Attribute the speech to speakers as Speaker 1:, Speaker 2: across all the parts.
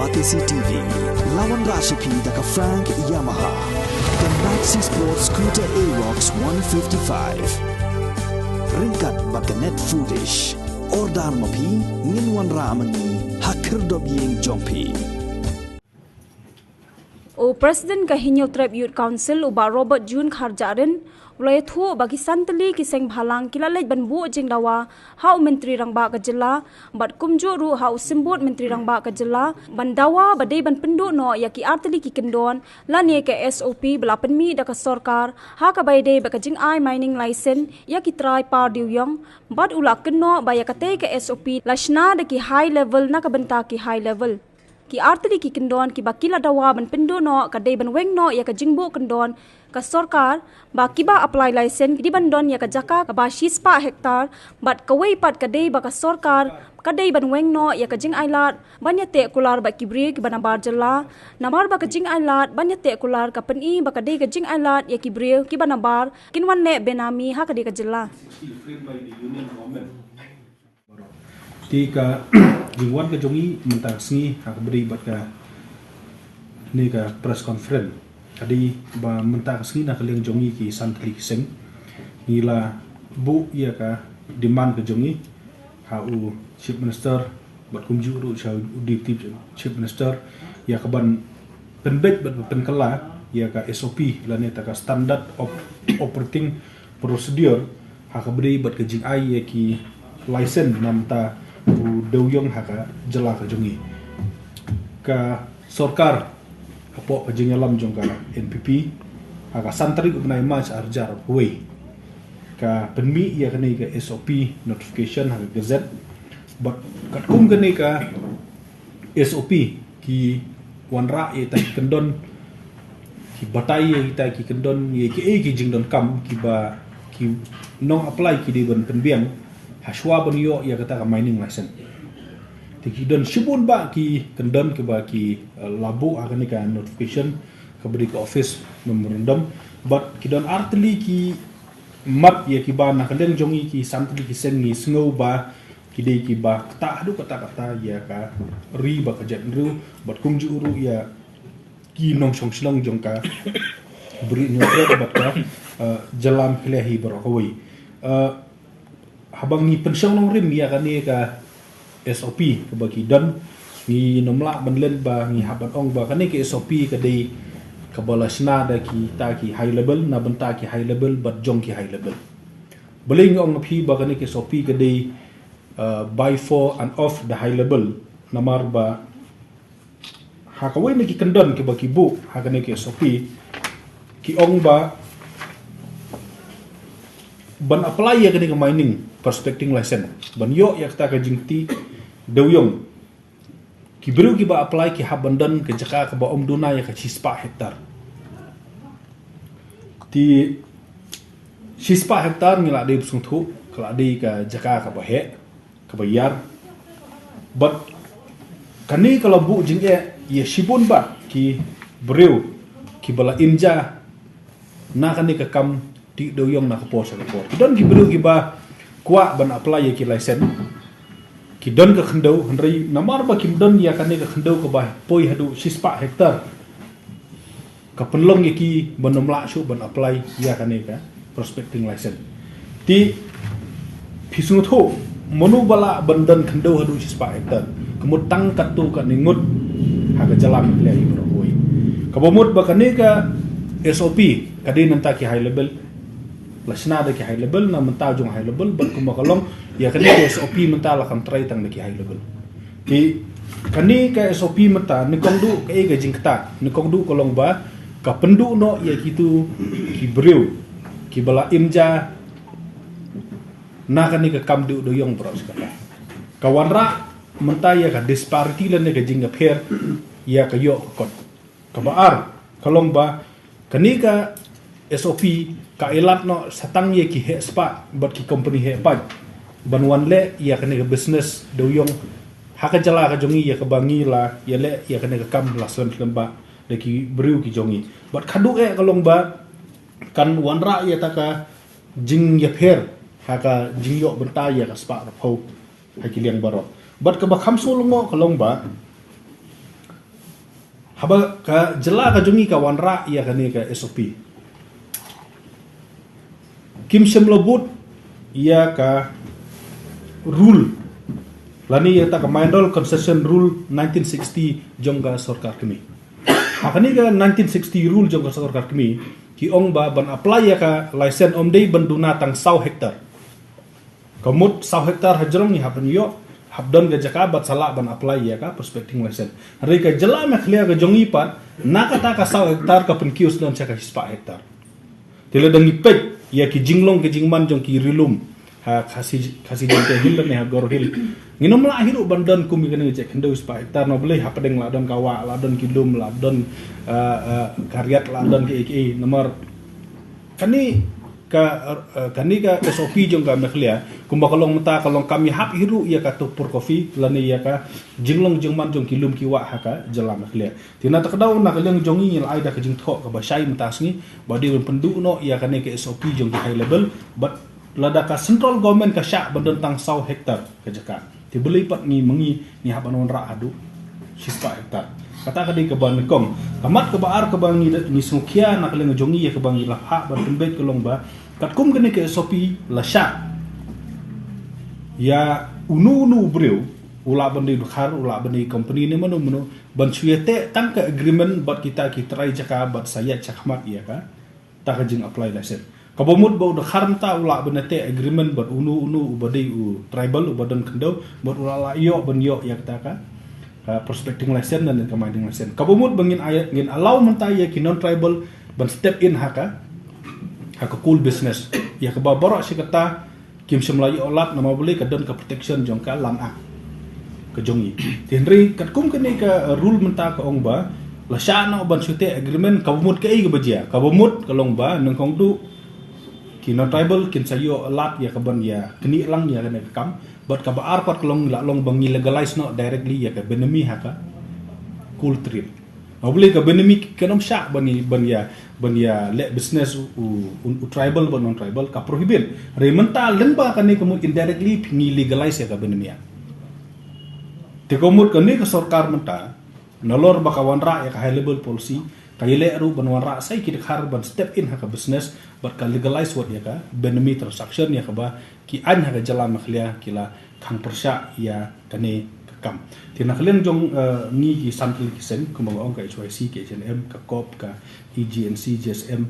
Speaker 1: Batisi TV, lawan Rashipi daka Frank Yamaha, dan Maxi Sports Scooter Aerox 155. Ringkat baka net foodish, ordar mapi, nginwan ramani, hakir dobiyeng jompi.
Speaker 2: O President Kahinyo Tribe Youth Council uba Robert June Kharjarin ulay thu bagi santali kiseng bhalang kilalay banbu jing dawa hau menteri rangba kajela bat kumju ru hau simbot menteri rangba kajela bandawa badai ban pendu no yaki artali ki kendon lanie ke SOP bela penmi da ka sarkar ha ka baide baka jing ai mining license yaki try par diuyong bat ulak kenno baya kate ke SOP lashna da ki high level na ka benta ki high level ki artali ki kendon ki bakila dawa ban pendo no kadai ban weng no ya ka jingbo kendon ka sarkar ba kiba apply license di bandon ya ka jaka ka ba shispa hektar bat kawai pat kadai ba ka sarkar kadai ban weng no ya ka jing ailat banya te kular ba kibri ki banabar jalla namar ba ka jing ailat banya te kular ka peni ba kadai ka jing ailat ya kibri ki banabar kinwan ne benami ha kadai ka jalla
Speaker 3: Tika jingwan ke jongi mentang sengi hak beri bat ka ni ka press conference tadi ba mentang sengi nak leng jongi ki santri kiseng nila bu ia ka demand ke jongi hau chief minister bat kumju ru chau deputy chief minister ya ka ban penbet bat penkala ya ka SOP la ne ta ka standard of operating procedure hak beri bat ke jing ai ya ki license namta u deuyong haka jela ka jongi ka sarkar apo ka jingalam jong ka NPP haka santri ku benai mas arjar huai ka penmi ya kene ka SOP notification haka gazette but kat kum kene ka SOP ki wanra e ta kendon ki batai e ta ki kendon ye ki jingdon kam ki ba ki non apply ki di ban penbiang haswa ban yo ya kata ka mining license tiki don shibun ba ki kendon ke ba ki labu akan ka notification ke beri ke office memorandum but ki don artli ki mat ya ki ba nak leng jongi ki santli ki sengi sngo ba ki dei ki ba kata adu kata ya ka ri ba ka jet ru but kumju uru ya ki nong song slong jong ka beri nyotre ba ka jalam khilahi barakoi habang ni pensiong nong rim ya kan ni ka SOP ke bagi don ni nomla banlen ba ni haban ong ba kan ni ke SOP ke dei ke balasna da ki ta ki high level na benta ki high level but jong ki high level beling ong phi ba kan ni ke SOP ke dei by for and off the high level namar ba ha ka we ni ki kendon ke bagi bu ha kan ni ke SOP ki ong ba ban apply ya kini ke mining prospecting license ban yo ya kata ka jingti deuyong ki beru ki ba apply ki habandan ke jaka ka ba omduna ya ka chispa hektar ti chispa hektar ngila de sung thu kala de ka jaka ka ba he ka bayar but kani kalau bu jing ya shibun ba ki beru ki bala inja na kani ka kam di doyong nak pos ka pos don ki beru ki ba kwa ban apply ya ki license ki don ka khendau hendrai namar ba ki don ya kan ka khendau ka ba poi hadu sispa hektar ka penlong ya ki banomla shu ban apply ya kan ka prospecting license ti pisung tho monu bala bandan khendau hadu sispa hektar kemut tang katu ka ningut ha ka jalan play bro boy ka bomut ba kan ka SOP kadin nanta ki high level lasna da ki high level na menta jong high level ban kuma kalong ya kani ke SOP menta la kam try tang da ki high level ki kani ka SOP menta ni kongdu ka e ga jingkta ni kongdu kolong ba ka pendu no ya kitu ki breu ki bala imja na kani ka kam du do yong bro sekala ka wanra menta ya ka disparity lan ne ga jinga pher ya ka yo kot ka baar kolong ba kani ka SOP ka elat no satang ye ki he spa but ki company he pa ban wan le ya kane ka business do yong ha ka jala ka jongi ya ka bangi la ya le ya kane ka kam la son lemba de ki bru ki jongi but khadu ka long ba kan wan ra ya ta ka jing ya pher ha ka jing yo benta ya ka spa ra phau ha ki liang baro but ka ba kham so long ka long ba haba ka jela ka jungi ka wanra ia ka ni ka SOP kim semlobut ia ka rule lani ia ta ka mindol concession rule 1960 jongga sarkar kami hakani ka 1960 rule jongga sarkar kami ki ong ba ban apply ya ka license omdei banduna tang 100 hektar kamut 100 hektar hajrong ni hapan yo habdon ga jaka bat sala ban apply ya ka prospecting license hari ka jela me khlia ga jongi pat nakata ka 100 hektar ka pen kius don chaka 100 hektar tele dangi pek ya ki jinglong ke jingman jong ki rilum ha khasi jong ke hil ne ha gor hil nginom la hiru bandan kumi kene je kendo 100 hektar no boleh hapadeng la don kawa la don kilum la don karyat la don ke nomor kani ka SOP jong ka mekhlia kumba kalong mata kalong kami hap hiru ia ka tupur kopi lani ia ka jinglong jingman jong kilum kiwa haka jela mekhlia tina takdau nak leng jongi il aida ka jing thok ka basai mtasngi badi pendu no ia ka ne ke SOP jong high level but lada ka central government ka syak bandon tang 100 hektar ka jaka ti beli pat ni mengi ni habanon ra adu 100 hektar kata kadi ke ban kong kamat ke baar ke bang ni smukia nak leng jongi ya ke bang la ha ban pembet ke long ba kat kum kene ke SOP la syak ya unu breu ula bandi bukhar ula bandi company ni manu ban suete tang ke agreement bat kita ki try jaka bat saya chakmat ya ka ta ka jing apply license kabomut bau de kharmta ula benate agreement bat unu ubadi tribal ubadan kendo bat ula la yo ban yo ya kata ka prospecting license dan commanding license kabomut bangin ayat ngin allow menta ya ki non tribal ban step in haka cool business ya ka babara si kata kim semlai olat nama boleh ka don ka protection jong ka lam ak ke jongi tinri kat kum kene ka rule menta ka ong ba la sha no ban sute agreement kabomut ke ai ga bajia kabomut kalong ba nang kong tu ki non tribal kin sayo olat ya ka ban ya keni lang ya kene kam but ka baar pat kalong la long bang legalize no directly ya ka benemi haka cool trip obli ka benemi kenom syak ban ya le business tribal ban non tribal ka prohibit re mental lemba kan ni kamu indirectly ni legalize ya ka benemi te komut kan ni ka sarkar menta nolor bakawan ra ya ka high level policy kaile ru ban ra sai ki khar ban step in haka business but ka legalize what ya ka benemi transaction ya ka ba ki an haka jalan makhlia kila khang persya ya kane kam tina khlen jong ni ki sample ki sen kumang ong ka HYC ke HNM ka COP ka EGNC GSM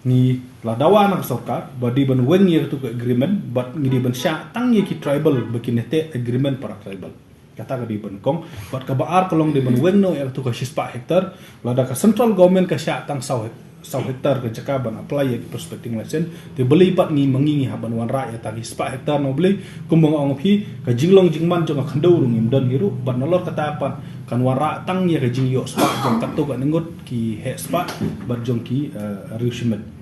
Speaker 3: ni la dawa nak sarkar badi ban wen ye tu agreement but ngidi ban sya tang ye ki tribal bekinete agreement para tribal kata ka di ban kong but ka baar kolong di ban wen no ya tu ka 100 hektar lada ka central government ka sya tang 100 hektar ke jaka ban apply ya prospecting license te beli pat ni mengingi haban wan ra ya tagi 100 hektar no beli kumbang ong phi ka jinglong jingman jong ka khandau rung imdan hiru ban nolor kata pat kan wan ra tang ya ka jing yo spa jong katu ka ningot ki he spa bat jong ki riushmet